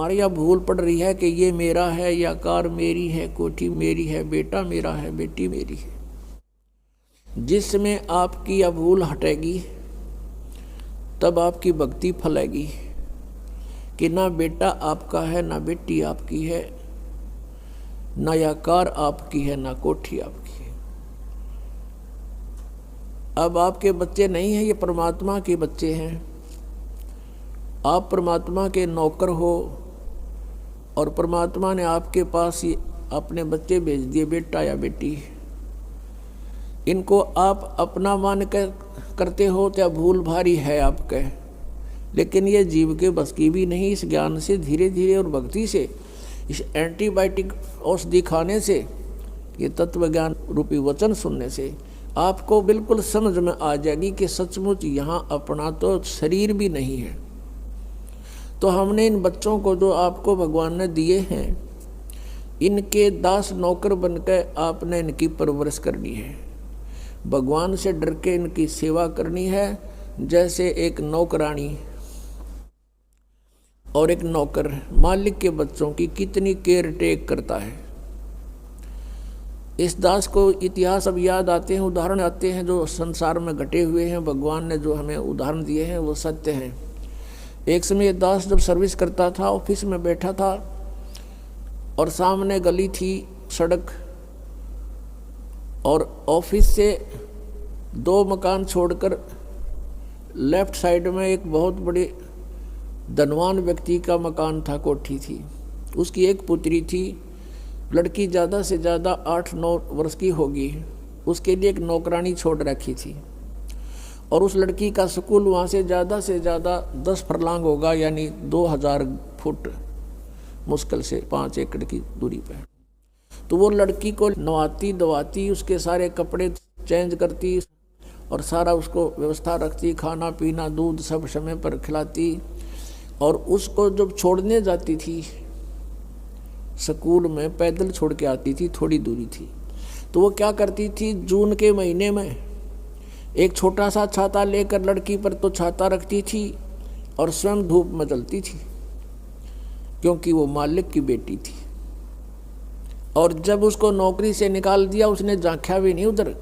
हमारे यहाँ भूल पड़ रही है कि ये मेरा है, या कार मेरी है, कोठी मेरी है, बेटा मेरा है, बेटी मेरी है। जिसमें आपकी यह भूल हटेगी तब आपकी भक्ति फलेगी कि ना बेटा आपका है, ना बेटी आपकी है, ना यह कार आपकी है, ना कोठी आपकी है। अब आपके बच्चे नहीं हैं, ये परमात्मा के बच्चे हैं। आप परमात्मा के नौकर हो और परमात्मा ने आपके पास ही अपने बच्चे भेज दिए, बेटा या बेटी। इनको आप अपना मान कर करते हो तो भूल भारी है आपके, लेकिन ये जीव के बस की भी नहीं। इस ज्ञान से धीरे धीरे और भक्ति से, इस एंटीबायोटिक औषधि खाने से, ये तत्व ज्ञान रूपी वचन सुनने से आपको बिल्कुल समझ में आ जाएगी कि सचमुच यहाँ अपना तो शरीर भी नहीं है। तो हमने इन बच्चों को जो आपको भगवान ने दिए हैं, इनके दास नौकर बनकर आपने इनकी परवरिश करनी है। भगवान से डर के इनकी सेवा करनी है, जैसे एक नौकरानी और एक नौकर मालिक के बच्चों की कितनी केयर टेक करता है। इस दास को इतिहास अब याद आते हैं, उदाहरण आते हैं जो संसार में घटे हुए हैं। भगवान ने जो हमें उदाहरण दिए हैं वो सत्य हैं। एक समय दास जब सर्विस करता था, ऑफिस में बैठा था और सामने गली थी, सड़क, और ऑफिस से 2 मकान छोड़कर लेफ्ट साइड में एक बहुत बड़े धनवान व्यक्ति का मकान था, कोठी थी। उसकी एक पुत्री थी, लड़की ज़्यादा से ज़्यादा 8-9 वर्ष की होगी। उसके लिए एक नौकरानी छोड़ रखी थी और उस लड़की का स्कूल वहाँ से ज़्यादा 10 फरलांग होगा, यानी 2000 फुट मुश्किल से 5 एकड़ की दूरी पर। तो वो लड़की को नवाती धवाती, उसके सारे कपड़े चेंज करती और सारा उसको व्यवस्था रखती, खाना पीना दूध सब समय पर खिलाती। और उसको जब छोड़ने जाती थी स्कूल में, पैदल छोड़ के आती थी, थोड़ी दूरी थी, तो वो क्या करती थी, जून के महीने में एक छोटा सा छाता लेकर लड़की पर तो छाता रखती थी और स्वयं धूप में जलती थी, क्योंकि वो मालिक की बेटी थी। और जब उसको नौकरी से निकाल दिया, उसने झांका भी नहीं उधर,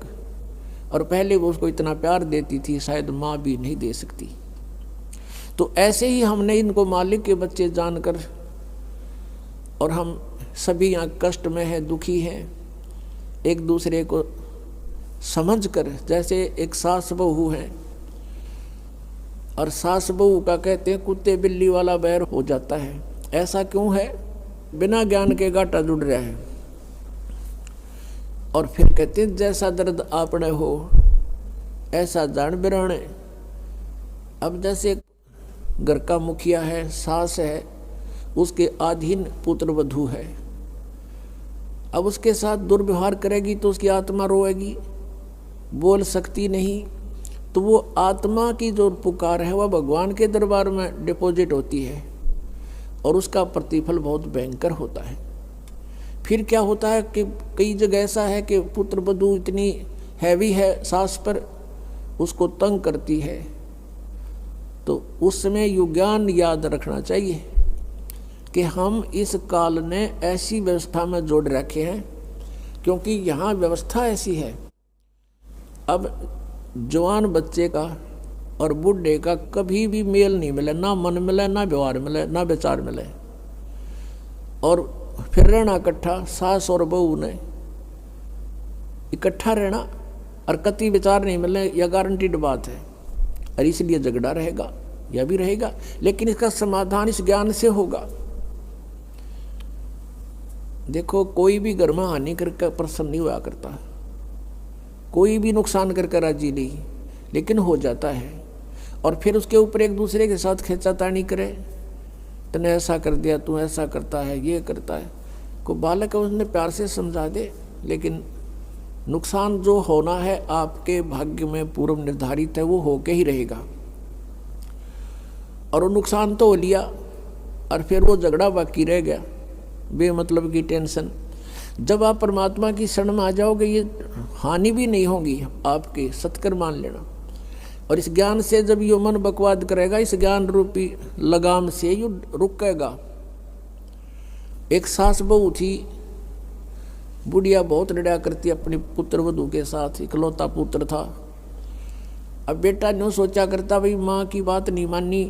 और पहले वो उसको इतना प्यार देती थी, शायद माँ भी नहीं दे सकती। तो ऐसे ही हमने इनको मालिक के बच्चे जानकर, और हम सभी यहाँ कष्ट में हैं, दुखी हैं, एक दूसरे को समझकर, जैसे एक सास बहू है और सास बहू का कहते हैं कुत्ते बिल्ली वाला बैर हो जाता है। ऐसा क्यों है? बिना ज्ञान के गाटा जुड़ रहा है। और फिर कहते हैं जैसा दर्द आपने हो ऐसा जान बिराने। अब जैसे घर का मुखिया है, सास है, उसके अधीन पुत्र वधू है, अब उसके साथ दुर्व्यवहार करेगी तो उसकी आत्मा रोएगी, बोल सकती नहीं। तो वो आत्मा की जो पुकार है वह भगवान के दरबार में डिपॉजिट होती है और उसका प्रतिफल बहुत भयंकर होता है। फिर क्या होता है कि कई जगह ऐसा है कि पुत्र वधू इतनी हैवी है सास पर, उसको तंग करती है, तो उस समय युज्ञान याद रखना चाहिए कि हम इस काल ने ऐसी व्यवस्था में जोड़ रखे हैं, क्योंकि यहाँ व्यवस्था ऐसी है। अब जवान बच्चे का और बूढ़े का कभी भी मेल नहीं मिले, ना मन मिले, ना व्यवहार मिले, ना विचार मिले, और फिर रहना इकट्ठा, सास और बहू ने इकट्ठा रहना और कति विचार नहीं मिले, यह गारंटीड बात है। और इसलिए झगड़ा रहेगा, यह भी रहेगा, लेकिन इसका समाधान इस ज्ञान से होगा। देखो, कोई भी घर में हानि करके प्रसन्न नहीं हुआ करता, कोई भी नुकसान करके राजी नहीं, लेकिन हो जाता है। और फिर उसके ऊपर एक दूसरे के साथ खींचातानी करे, तूने ऐसा कर दिया, तू ऐसा करता है, ये करता है। को बालक है, उसने प्यार से समझा दे, लेकिन नुकसान जो होना है आपके भाग्य में पूर्व निर्धारित है, वो होके ही रहेगा। और वो नुकसान तो हो लिया और फिर वो झगड़ा बाकी रह गया, बेमतलब की टेंशन। जब आप परमात्मा की शरण में आ जाओगे, ये हानि भी नहीं होगी आपके, सत्कर मान लेना। और इस ज्ञान से जब ये मन बकवाद करेगा, इस ज्ञान रूपी लगाम से ये रुकेगा, एक सास बहू थी, बुढ़िया बहुत लड़ा करती अपनी पुत्र वधू के साथ, इकलौता पुत्र था। अब बेटा न्यों सोचा करता भाई माँ की बात नहीं मानी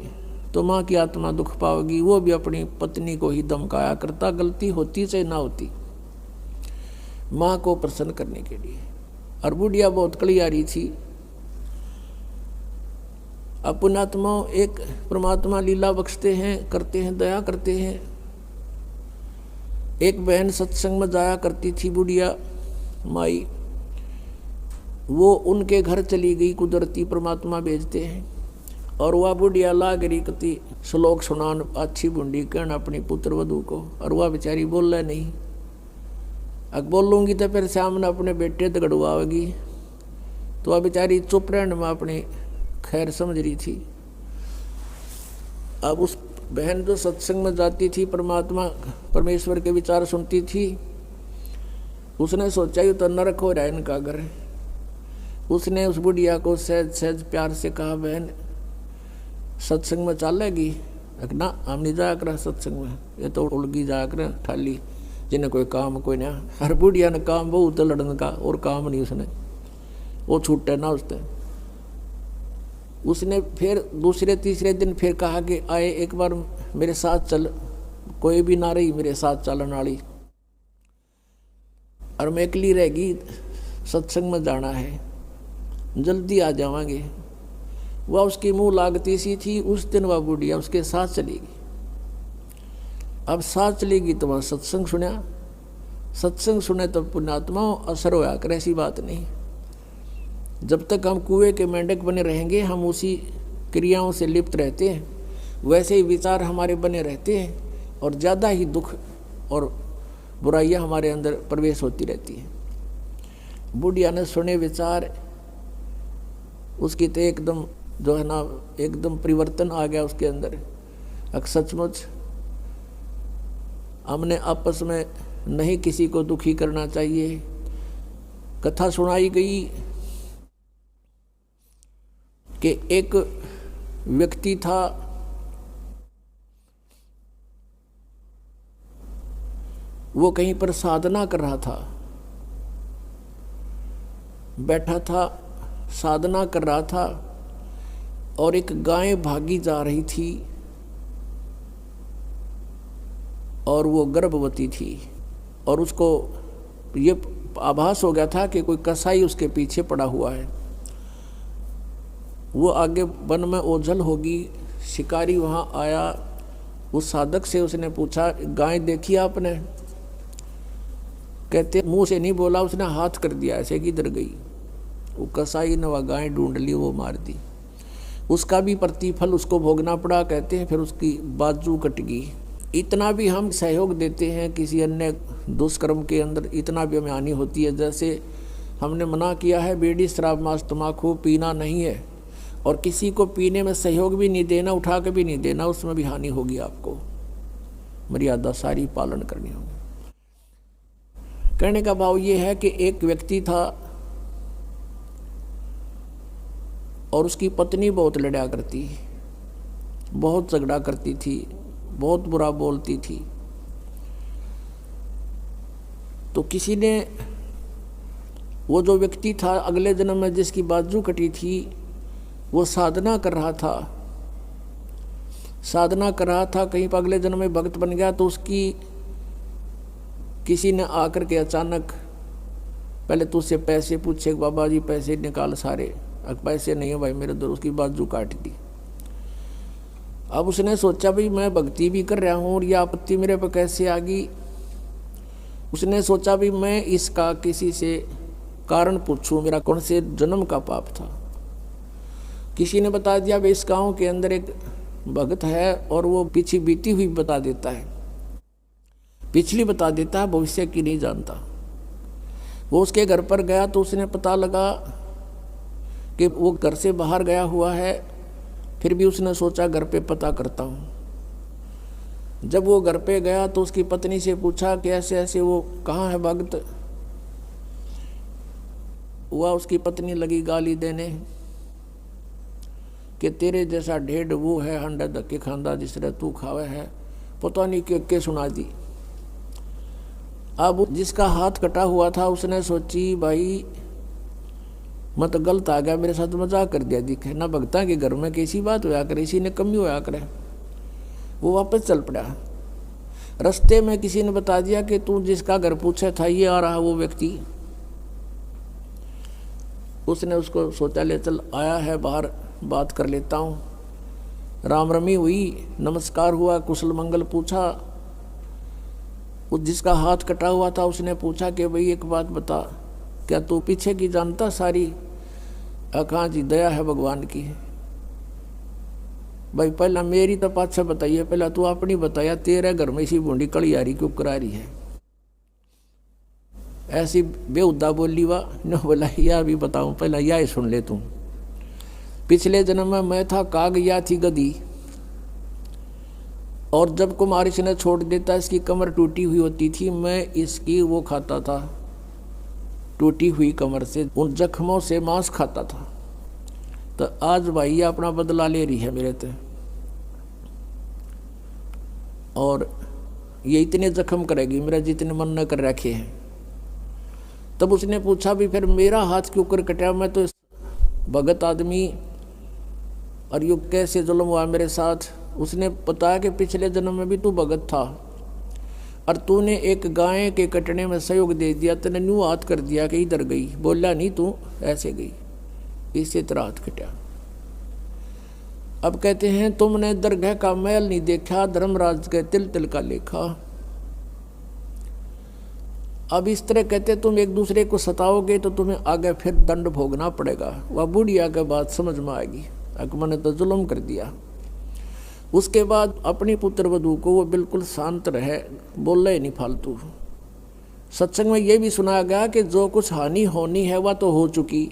तो माँ की आत्मा दुख पाओगी, वो भी अपनी पत्नी को ही धमकाया करता, गलती होती चाहे ना होती, माँ को प्रसन्न करने के लिए। और बुढ़िया बहुत कलियारी थी। अब पुण्यात्मा एक परमात्मा लीला बख्शते हैं, करते हैं, दया करते हैं। एक बहन सत्संग में जाया करती थी बुढ़िया माई, वो उनके घर चली गई, कुदरती परमात्मा भेजते हैं। और वह बुढ़िया लाग रही कति श्लोक सुनान अच्छी बुंडी कहना अपनी पुत्र वधू को, और वह बेचारी बोल रहा नहीं। अब बोलूँगी तो फिर सामने अपने बेटे दगड़वाएगी, तो वह बेचारी चुप रहने में अपनी खैर समझ रही थी। अब उस बहन जो सत्संग में जाती थी, परमात्मा परमेश्वर के विचार सुनती थी, उसने सोचा ही तो नरक हो रहा है इनका घर। उसने उस बुढ़िया को सहज सहज प्यार से कहा, बहन सत्संग में चलेगी? ना हम नहीं जाया कर सत्संग में, ये तो उड़गी जाया कर ठाली, जिन्हें कोई काम कोई ना। हर बुढ़िया ने काम बहुत लड़ने का, और काम नहीं उसने, वो छूटे ना उसने फिर दूसरे तीसरे दिन फिर कहा कि आए एक बार मेरे साथ चल, कोई भी ना रही मेरे साथ चलन वाली, और मैं अकेली रहेगी, सत्संग में जाना है, जल्दी आ जावांगे। वह उसकी मुंह लागती सी थी। उस दिन वह बुढ़िया उसके साथ चलेगी। अब साथ चलेगी तो वह सत्संग सुना, सत्संग सुने तो पुण्यात्मा असर होया कर, ऐसी बात नहीं। जब तक हम कुएं के मेंढक बने रहेंगे, हम उसी क्रियाओं से लिप्त रहते हैं, वैसे ही विचार हमारे बने रहते हैं, और ज़्यादा ही दुख और बुराइयां हमारे अंदर प्रवेश होती रहती है। बुढ़िया ने सुने विचार, उसकी तो एकदम जो है ना एकदम परिवर्तन आ गया उसके अंदर। अब सचमुच हमने आपस में नहीं किसी को दुखी करना चाहिए। कथा सुनाई गई कि एक व्यक्ति था, वो कहीं पर साधना कर रहा था, बैठा था, साधना कर रहा था, और एक गाय भागी जा रही थी, और वो गर्भवती थी, और उसको ये आभास हो गया था कि कोई कसाई उसके पीछे पड़ा हुआ है। वो आगे वन में ओझल होगी। शिकारी वहाँ आया, उस साधक से उसने पूछा, गाय देखी आपने? कहते मुंह से नहीं बोला, उसने हाथ कर दिया ऐसे, किधर गई? वो कसाई ने वह गाय ढूंढ ली, वो मार दी। उसका भी प्रतिफल उसको भोगना पड़ा। कहते हैं फिर उसकी बाजू कट गई। इतना भी हम सहयोग देते हैं किसी अन्य दुष्कर्म के अंदर, इतना भी हमें हानि होती है। जैसे हमने मना किया है बीड़ी शराब मांस तम्बाकू पीना नहीं है, और किसी को पीने में सहयोग भी नहीं देना, उठा के भी नहीं देना, उसमें भी हानि होगी। आपको मर्यादा सारी पालन करनी होगी। कहने का भाव ये है कि एक व्यक्ति था और उसकी पत्नी बहुत लड़ा करती, बहुत झगड़ा करती थी, बहुत बुरा बोलती थी। तो किसी ने, वो जो व्यक्ति था अगले जन्म में जिसकी बाजू कटी थी, वो साधना कर रहा था, साधना कर रहा था, कहीं पर अगले जन्म में भक्त बन गया। तो उसकी किसी ने आकर के अचानक पहले तो उससे पैसे पूछे, बाबा जी पैसे निकाल सारे। पैसे नहीं है भाई मेरे दर, उसकी बाजू काट दी। अब उसने सोचा भाई मैं भक्ति भी कर रहा हूँ और यह आपत्ति मेरे पर कैसे आ गई। उसने सोचा भी मैं इसका किसी से कारण पूछूं, मेरा कौन से जन्म का पाप था। किसी ने बता दिया भाई इस गाँव के अंदर एक भक्त है और वो पीछे बीती हुई बता देता है, पिछली बता देता है, भविष्य की नहीं जानता। वो उसके घर पर गया तो उसने पता लगा कि वो घर से बाहर गया हुआ है। फिर भी उसने सोचा घर पे पता करता हूँ। जब वो घर पे गया तो उसकी पत्नी से पूछा कि ऐसे ऐसे वो कहाँ है भक्त। हुआ उसकी पत्नी लगी गाली देने कि तेरे जैसा ढेड वो है, हंडा धक्के खांदा जिस तरह तू खावे है, पता नहीं के सुना दी। अब जिसका हाथ कटा हुआ था उसने सोची भाई मैं तो गलत आ गया, मेरे साथ मजाक कर दिया दिखे ना, भगता के घर में कैसी बात होया करे, इसी ने कमी होया करे। वो वापस चल पड़ा। रास्ते में किसी ने बता दिया कि तू जिसका घर पूछा था ये आ रहा वो व्यक्ति। उसने उसको सोचा ले चल आया है बाहर बात कर लेता हूँ। राम रमी हुई, नमस्कार हुआ, कुशल मंगल पूछा। उस जिसका हाथ कटा हुआ था उसने पूछा कि भाई एक बात बता, क्या तू पीछे की जानता सारी? कहाँ जी, दया है भगवान की। भाई पहला मेरी तो पाछा बताइए, पहला तू अपनी बताया, तेरे घर में इसी बूंदी कड़ी आ रही क्यों करा रही है? ऐसी बेहुदा बोली वाह न बोला, यह भी बताऊं, पहला यह सुन ले तू। पिछले जन्म में मैं था काग, या थी गधी, और जब कुमारिश ने छोड़ देता इसकी कमर टूटी हुई होती थी, मैं इसकी वो खाता था, टूटी हुई कमर से उन जख्मों से मांस खाता था। तो आज भाई ये अपना बदला ले रही है मेरे से, और ये इतने जख्म करेगी मेरा जितने मन न कर रखे हैं। तब उसने पूछा भी फिर मेरा हाथ क्यों कर कटा? मैं तो भगत आदमी, और ये कैसे जुल्म हुआ मेरे साथ? उसने बताया कि पिछले जन्म में भी तू भगत था और तूने एक गाय के कटने में सहयोग दे दिया, तूने न्यू हाथ कर दिया कि इधर गई, बोला नहीं तू ऐसे गई, इससे तेरा हाथ कटा। अब कहते हैं तुमने दरगाह का मैल नहीं देखा, धर्मराज के तिल तिल का लेखा। अब इस तरह कहते तुम एक दूसरे को सताओगे तो तुम्हें आगे फिर दंड भोगना पड़ेगा। वह बुढ़िया के बात समझ में आएगी, मैंने तो जुल्म कर दिया। उसके बाद अपनी पुत्र वधू को वो बिल्कुल शांत रहे, बोले ही नहीं फालतू। सत्संग में ये भी सुनाया गया कि जो कुछ हानि होनी है वह तो हो चुकी,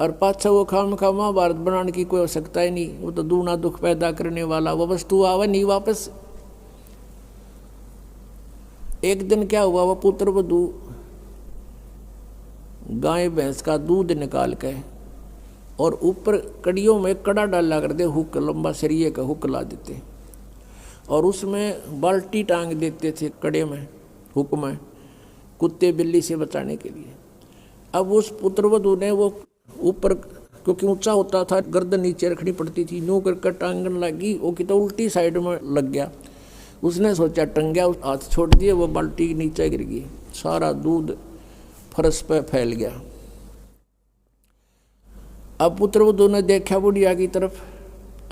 और पाछा वो खाम खा महाभारत बनाने की कोई आवश्यकता ही नहीं। वो तो दूना दुख पैदा करने वाला वो वस्तु आवे नहीं वापस। एक दिन क्या हुआ, वह पुत्र वधू गाय भैंस का दूध निकाल के और ऊपर कड़ियों में कड़ा डाला कर दे, हुक लंबा सरिये का हुक ला देते, और उसमें बाल्टी टांग देते थे कड़े में, हुक में, कुत्ते बिल्ली से बचाने के लिए। अब उस पुत्रवधू ने वो ऊपर, क्योंकि ऊंचा होता था, गर्दन नीचे रखनी पड़ती थी, यूँ कर टांगन लगी, वो कि तो उल्टी साइड में लग गया। उसने सोचा टंग गया, हाथ छोड़ दिए, वो बाल्टी नीचे गिर गई, सारा दूध फर्श पे फैल गया। अब पुत्रवधू ने देखा बुढ़िया की तरफ,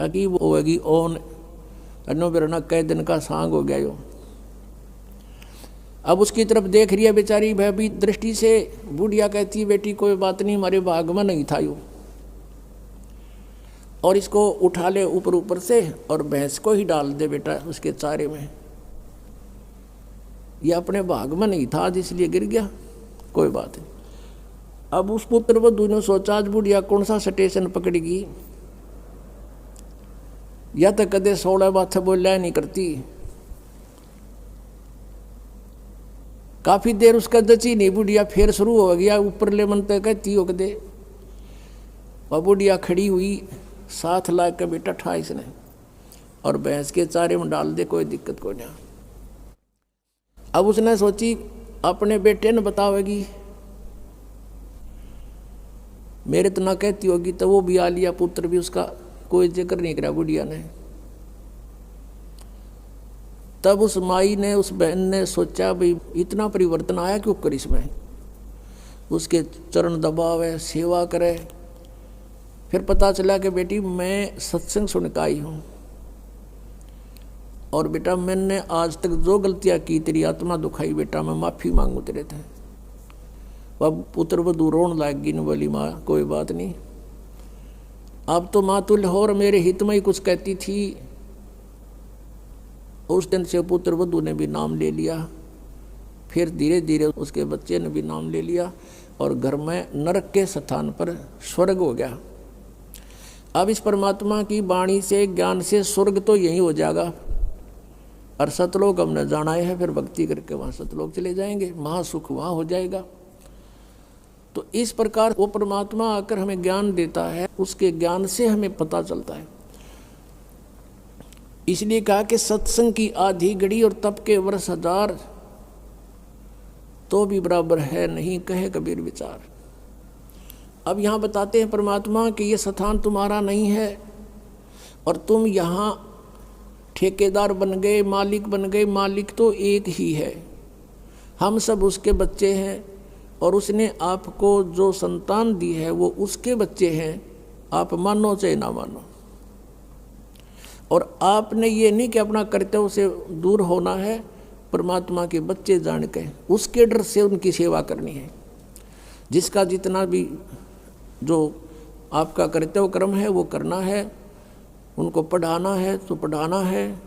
अगी वो होगी ओन अनो बिरना कई दिन का सांग हो गया यो। अब उसकी तरफ देख रही है बेचारी भयभीत दृष्टि से। बुढ़िया कहती बेटी कोई बात नहीं, हमारे भाग में नहीं था यो, और इसको उठा ले ऊपर ऊपर से और भैंस को ही डाल दे बेटा उसके चारे में। ये अपने भाग में नहीं था आज इसलिए गिर गया, कोई बात नहीं। अब उस पुत्रवधू ने सोचा आज बुढ़िया कौन सा स्टेशन पकड़ेगी, या तो कदे 16 बात बोलिया नहीं करती। काफी देर उसका दची नहीं, बुढ़िया फिर शुरू हो गया ऊपर ले मन तक कहती हो कदे। वह बुढ़िया खड़ी हुई, साथ ला के बेटा ठा इसने और भैंस के चारे में डाल दे, कोई दिक्कत को नहीं। अब उसने सोची अपने बेटे ने बतावेगी, मेरे तो ना कहती होगी, तो वो भी आ लिया, पुत्र भी उसका कोई जिक्र नहीं करा बुढ़िया ने। तब उस माई ने, उस बहन ने सोचा भाई इतना परिवर्तन आया क्यों कर इसमें, उसके चरण दबावे, सेवा करे। फिर पता चला कि बेटी मैं सत्संग सुन के आई हूँ, और बेटा मैंने आज तक जो गलतियाँ की तेरी आत्मा दुखाई, बेटा मैं माफ़ी मांगू तेरे थे। अब पुत्र वधू रोन लाग गई, न बोली माँ कोई बात नहीं, अब तो माँ तुल हो और मेरे हित में ही कुछ कहती थी। उस दिन से पुत्र वधू ने भी नाम ले लिया, फिर धीरे धीरे उसके बच्चे ने भी नाम ले लिया, और घर में नरक के स्थान पर स्वर्ग हो गया। अब इस परमात्मा की वाणी से, ज्ञान से स्वर्ग तो यही हो जाएगा, और सतलोक हमने जाना है, फिर भक्ति करके वहाँ सतलोक चले जाएंगे, महासुख वहाँ हो जाएगा। तो इस प्रकार वो परमात्मा आकर हमें ज्ञान देता है, उसके ज्ञान से हमें पता चलता है। इसलिए कहा कि सत्संग की आधी घड़ी और तप के वर्ष 1000, तो भी बराबर है नहीं, कहे कबीर विचार। अब यहाँ बताते हैं परमात्मा कि ये स्थान तुम्हारा नहीं है और तुम यहाँ ठेकेदार बन गए, मालिक बन गए। मालिक तो एक ही है, हम सब उसके बच्चे हैं और उसने आपको जो संतान दी है वो उसके बच्चे हैं, आप मानो चाहे ना मानो। और आपने ये नहीं कि अपना कर्तव्य से दूर होना है, परमात्मा के बच्चे जान के उसके डर से उनकी सेवा करनी है। जिसका जितना भी जो आपका कर्तव्य कर्म है वो करना है। उनको पढ़ाना है तो पढ़ाना है,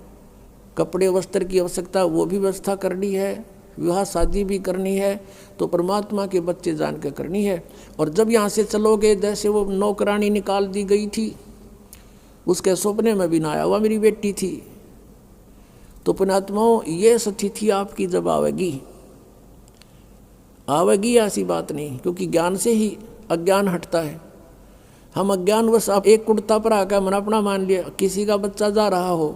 कपड़े वस्त्र की आवश्यकता वो भी व्यवस्था करनी है, विवाह शादी भी करनी है, तो परमात्मा के बच्चे जान के करनी है। और जब यहाँ से चलोगे, जैसे वो नौकरानी निकाल दी गई थी, उसके सपने में भी ना आया, वह मेरी बेटी थी। तो पुण्यात्माओं, ये स्थिति आपकी जब आवेगी ऐसी बात नहीं, क्योंकि ज्ञान से ही अज्ञान हटता है। हम अज्ञानवश आप एक कुर्ता पर आकर मन अपना मान लिया, किसी का बच्चा जा रहा हो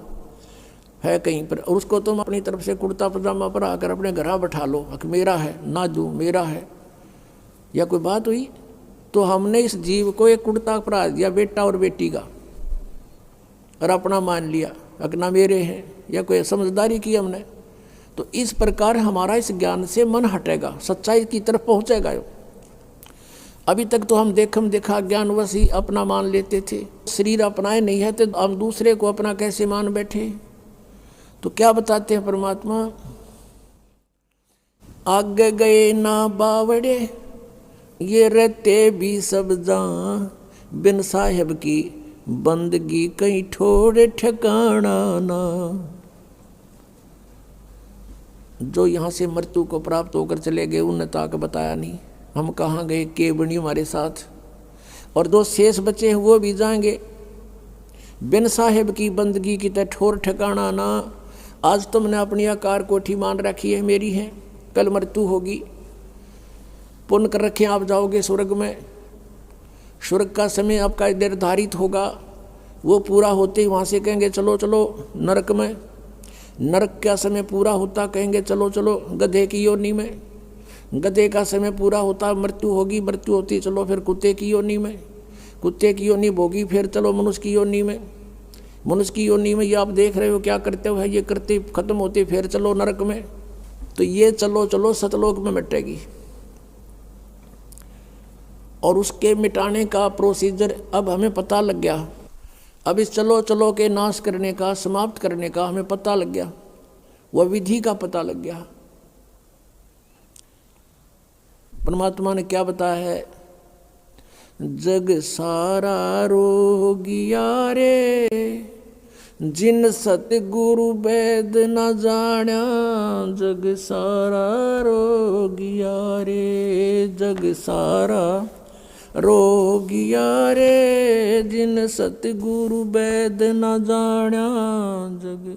है कहीं पर, और उसको तुम अपनी तरफ से कुर्ता पजामा पर आकर अपने घर बैठा लो, मेरा है ना दूँ, मेरा है, या कोई बात हुई? तो हमने इस जीव को एक कुर्ता परा दिया, बेटा और बेटी का, और अपना मान लिया, अपना मेरे हैं, या कोई समझदारी की हमने। तो इस प्रकार हमारा इस ज्ञान से मन हटेगा, सच्चाई की तरफ पहुंचेगा। अभी तक तो हम देखा ज्ञानवश ही अपना मान लेते थे। शरीर अपनाए नहीं है तो हम दूसरे को अपना कैसे मान बैठे? तो क्या बताते हैं परमात्मा, आगे गए ना बावड़े, ये रहते भी सब जान, बिन साहेब की बंदगी कहीं ठोड़े ठिकाना ना। जो यहाँ से मृत्यु को प्राप्त होकर चले गए, उन्हें ताक बताया नहीं हम कहाँ गए, के बनी हमारे साथ। और दो शेष बचे हैं वो भी जाएंगे। बिन साहेब की बंदगी की तरह ठोर ठिकाना ना। आज तुमने अपनी आकार कोठी मान रखी है, मेरी है, कल मृत्यु होगी। पुण्य कर रखे आप जाओगे स्वर्ग में, स्वर्ग का समय आपका निर्धारित होगा। वो पूरा होते ही वहाँ से कहेंगे चलो चलो नरक में, नरक का समय पूरा होता कहेंगे चलो चलो गधे की योनि में, गधे का समय पूरा होता मृत्यु होगी, मृत्यु होती चलो फिर कुत्ते की योनि में, कुत्ते की योनि भोगी फिर चलो मनुष्य की योनि में, मनुष्य की योनि में ये आप देख रहे हो क्या करते हो, ये करते खत्म होते फिर चलो नरक में। तो ये चलो चलो सतलोक में मिटेगी। और उसके मिटाने का प्रोसीजर अब हमें पता लग गया। अब इस चलो चलो के नाश करने का, समाप्त करने का हमें पता लग गया, वह विधि का पता लग गया। परमात्मा ने क्या बताया है, जग सारा रोगिया रे, जिन सतगुरु वैद न जाण्या, जग सारा रोगिया रे, जग सारा रोगिया रे, जिन सतगुरु वैद न जाण्या, जग